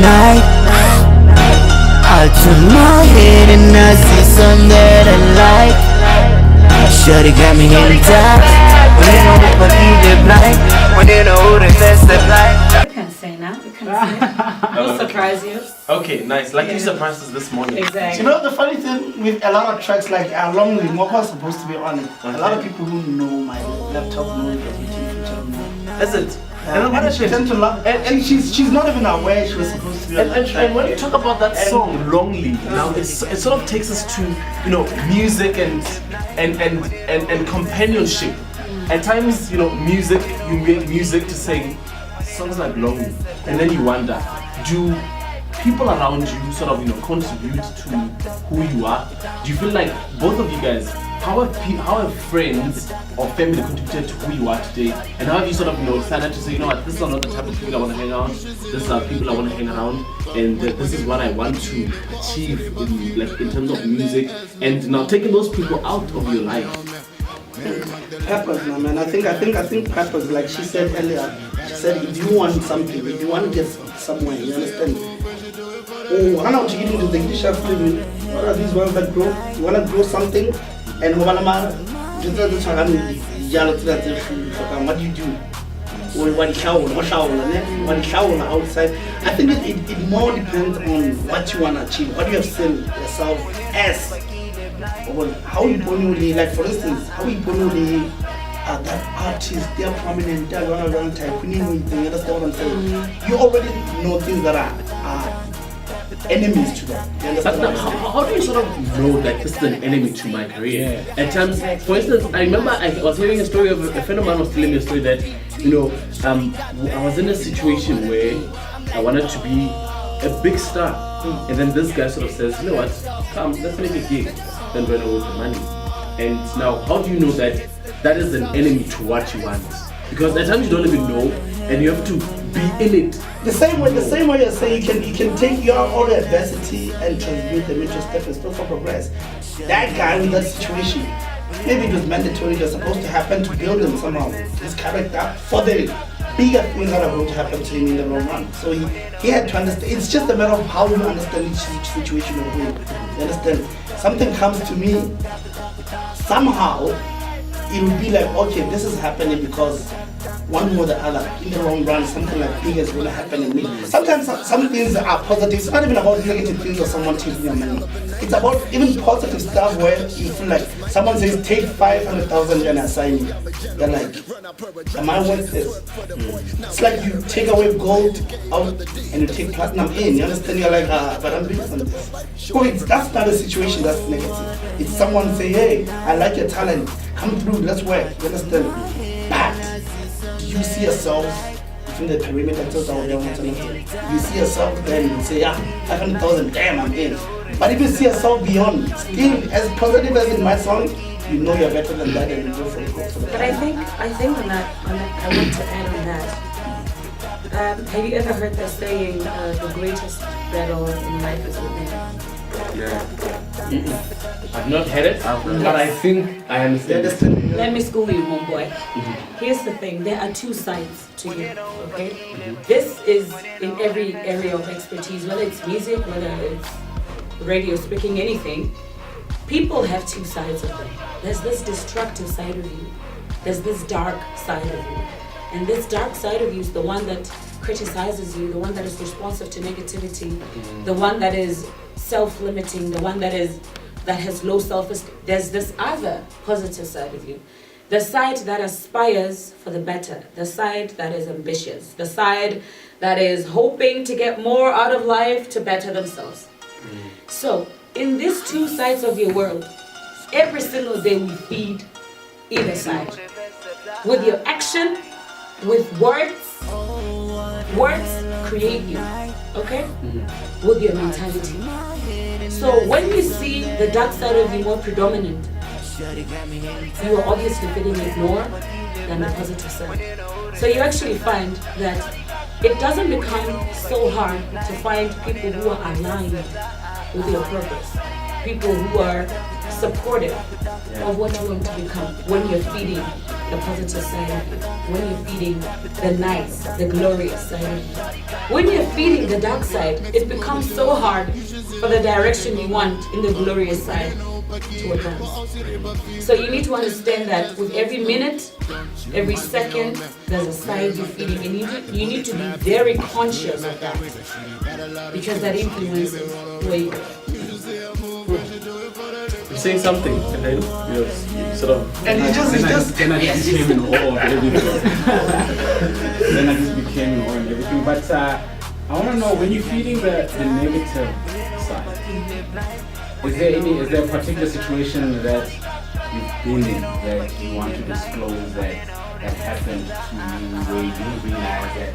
night. I turn my head and I see something that I like. Shawty got me in touch. When you know the believe it blind. When you know the best of life. You can say now. You can say. We'll surprise you. Okay, nice. Like you surprised us this morning. Exactly. You know the funny thing with a lot of tracks like Lonely, Mookho is supposed to be on it. A lot of people who know my laptop know it because we feature. Is it? And what she tend to love, and she's not even aware she was supposed to be on that track. And when you talk about that song, Lonely, now it sort of takes us to, you know, music and companionship. At times, you know, music, you make music to sing songs like Lonely, and then you wonder, do people around you sort of, you know, contribute to who you are? Do you feel like both of you guys, how have friends or family contributed to who you are today? And how have you sort of, you know, decided to say, you know what, this is not the type of people I want to hang around, these are people I want to hang around, and this is what I want to achieve in terms of music, and now taking those people out of your life? Purpose, man. I think purpose, like she said earlier, she said if you want something, if you want to get somewhere, you understand? Oh, I know what you get into the shuffle. What are these ones that grow? You want to grow something, and what do you do? What shower outside. I think it more depends on what you want to achieve, what you have seen yourself as. How you only, like for instance, how you only that artist, they are prominent, they are one type, you understand what I'm saying? You already know things that are enemies to them. You understand? But how do you sort of know that this is an enemy to my career? At times, for instance, I remember I was hearing a story of a friend of mine was telling me a story that, you know, I was in a situation where I wanted to be a big star, and then this guy sort of says, you know what, come, let's make a gig, then run away with the money. And now, how do you know that that is an enemy to what you want? Because at times you don't even know, and you have to be in it. The same way you're saying you can take your own adversity and transmute them into stepping stones for progress. That guy with that situation, maybe it was mandatory, it was supposed to happen to build him somehow, his character, for the bigger things that are going to happen to him in the long run. So he had to understand. It's just a matter of how you understand each situation you're in. You understand? Something comes to me, somehow it will be like, okay, this is happening because one more or the other, in the long run, something like big is going to happen in me. Sometimes some things are positive. It's not even about negative things or someone taking your money. It's about even positive stuff where you feel like someone says, take 500,000 and assign you. You're like, am I worth this? It's like you take away gold out and you take platinum in. You understand? You're like, but I'm based on this. Wait, that's not a situation that's negative. It's someone say, hey, I like your talent. Come through, let's work. You understand? But you see yourself within the perimeter you see yourself then and say, 500,000, damn, I'm in. But if you see yourself beyond, still as positive as it might sound, you know you're better than that and you go for the But I think on that, I want to add on that. Have you ever heard the saying, the greatest battle in life is within? I've not heard it, but I think I understand. Let me school you, homeboy. Here's the thing, there are two sides to you, okay? This is in every area of expertise, whether it's music, whether it's radio, speaking, anything. People have two sides of them. There's this destructive side of you. There's this dark side of you. And this dark side of you is the one that criticizes you, the one that is responsive to negativity, the one that is self-limiting, the one that has low self-esteem. There's this other positive side of you. The side that aspires for the better, the side that is ambitious, the side that is hoping to get more out of life to better themselves. So, in these two sides of your world, every single day we feed either side. With your action, with words create you, okay? With your mentality. So when you see the dark side of you more predominant, you are obviously feeling it more than the positive side. So you actually find that it doesn't become so hard to find people who are aligned with your purpose. People who are supportive of what you want to become when you're feeding the positive side of you, when you're feeding the nice, the glorious side of you. When you're feeding the dark side, it becomes so hard for the direction you want in the glorious side to advance. So you need to understand that with every minute, every second, there's a side you're feeding, and you need to be very conscious of that, because that influences where you go. You're saying something, and then you sort of. And he just Then I just became in awe of everything. Then I just became in awe of everything. But I want to know, when you're feeding the negative side, is there a particular situation that you've been in that you want to disclose that happened to you where you didn't realize that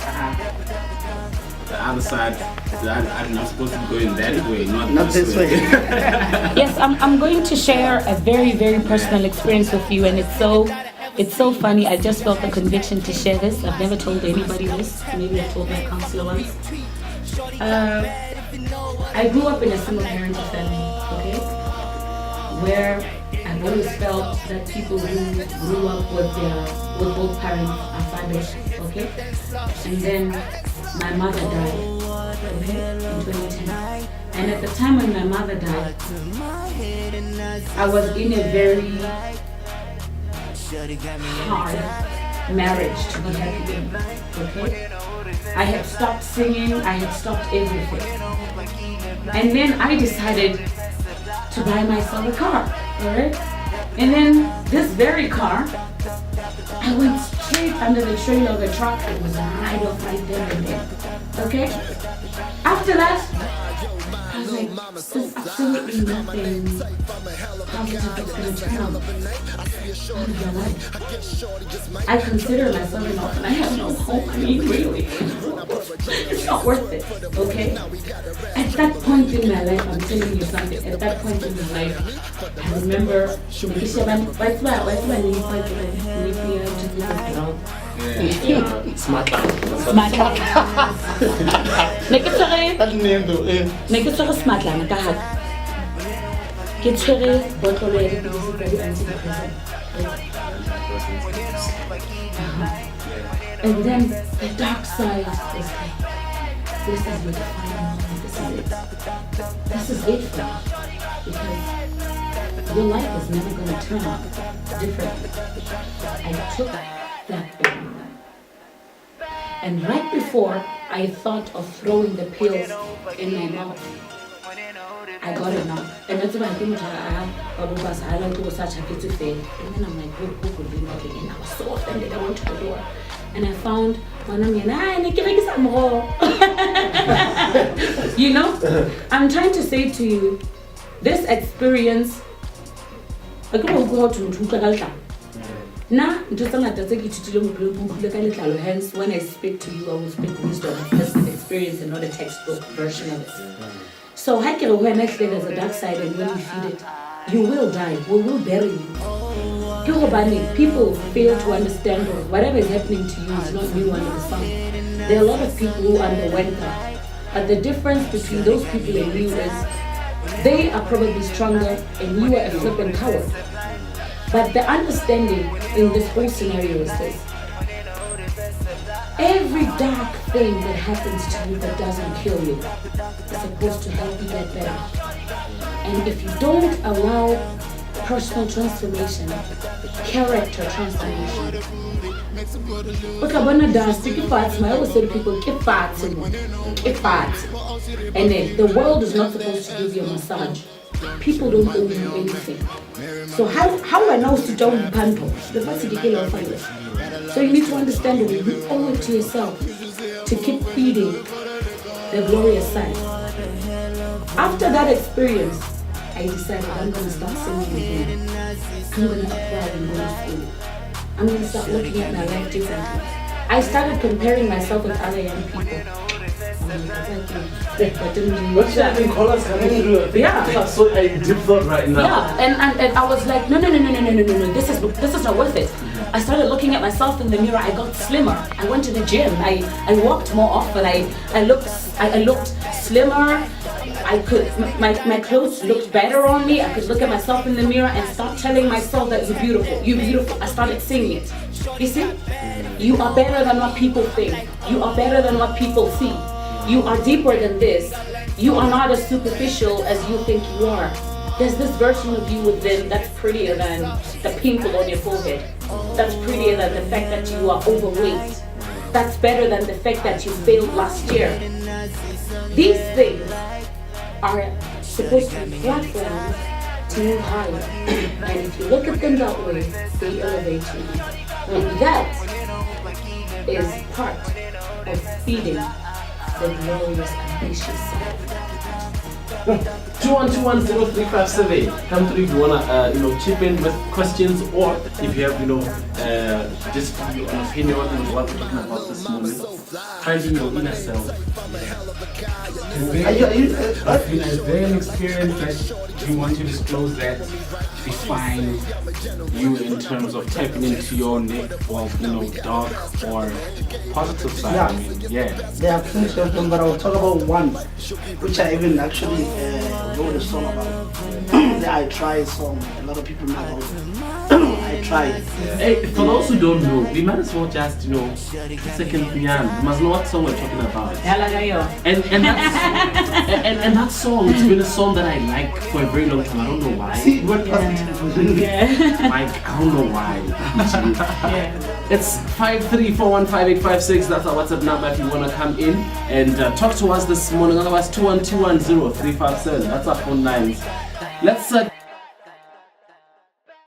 the other side, I'm not supposed to be going that way, not this way. Yes, I'm going to share a very, very personal experience with you, and it's so funny. I just felt the conviction to share this. I've never told anybody this. Maybe I told my counselor once. I grew up in a single parent family, okay, where I've always felt that people who grew up with both parents are fathers, okay, and then my mother died, okay, in 2010. And at the time when my mother died, I was in a very hard marriage to be happy in, okay? I had stopped singing, I had stopped everything. And then I decided to buy myself a car, alright? And then this very car, I went straight under the trailer of a truck. It was right off right there and there. Okay? After that, I was like, there's absolutely nothing positive that's going to turn out of your life. I consider myself an orphan. I have no home. I mean, really. It's not worth it. Okay? At that point in my life, I'm telling you something. At that point in my life, I remember Smart Ne ke tshwere smartlana ka haka. Ke tshwere botlolo ya dipidisi tsa di-antidepressant. And then the dark side was like, this is your defining moment. This is it for you. Because your life is never going to turn out differently. I took that big. And right before I thought of throwing the pills in my mouth, I got it now. And that's why I think I like to such happy to fail. And then I'm like, who could be knocking? And I was so offended. I went to the door. And I found you know, I'm trying to say to you, this experience, hence when I speak to you, I will speak wisdom, personal experience, and not a textbook version of it. So when I say there's a dark side, and when you feed it, you will die. We will bury you. People fail to understand that whatever is happening to you is not new under the sun. There are a lot of people who underwent that. But the difference between those people and you is they are probably stronger and you are a flippant coward. But the understanding in this whole scenario is this. Every dark thing that happens to you that doesn't kill you is supposed to help you get better. And if you don't allow personal transformation, character transformation, I always say to people, and then the world is not supposed to give you a massage. People don't owe you anything. So how I know to don't panto? So you need to understand that you owe it to yourself to keep feeding the glorious side. After that experience, I decided I'm going to start singing again. I'm going to apply and go to school. I'm going to start looking at my life differently. I started comparing myself with other young people. What should I call us coming through? I think Yeah. that's so a deep thought right now. Yeah, and I was like, no, this is not worth it. I started looking at myself in the mirror. I got slimmer. I went to the gym. I walked more often. I looked slimmer. My clothes looked better on me. I could look at myself in the mirror and start telling myself that you're beautiful. I started singing it. You see? You are better than what people think. You are better than what people see. You are deeper than this. You are not as superficial as you think you are. There's this version of you within that's prettier than the pimple on your forehead. That's prettier than the fact that you are overweight. That's better than the fact that you failed last year. These things are supposed to be platforms to move higher. And if you look at them that way, they elevate you. And that is part of feeding the glorious, ambitious side. 2121037. Come through if you wanna chip in with questions, or if you have just an opinion on what we're talking about this morning. Finding your inner self. Is there an experience that you want to disclose that define you in terms of tapping into your dark or positive side? Yeah. I mean, yeah. There are plenty of them, but I'll talk about one, which I even actually wrote a song about. The I Try song. A lot of people know about it. I Try. Hey, for those who don't know, we might as well just second piano. You must know what song we're talking about. And that song, it's been a song that I like for a very long time. I don't know why. See, what positive. Like, I don't know why. It's 534158556. That's our WhatsApp number if you want to come in and talk to us this morning. Otherwise, 2121037. That's our phone lines. Let's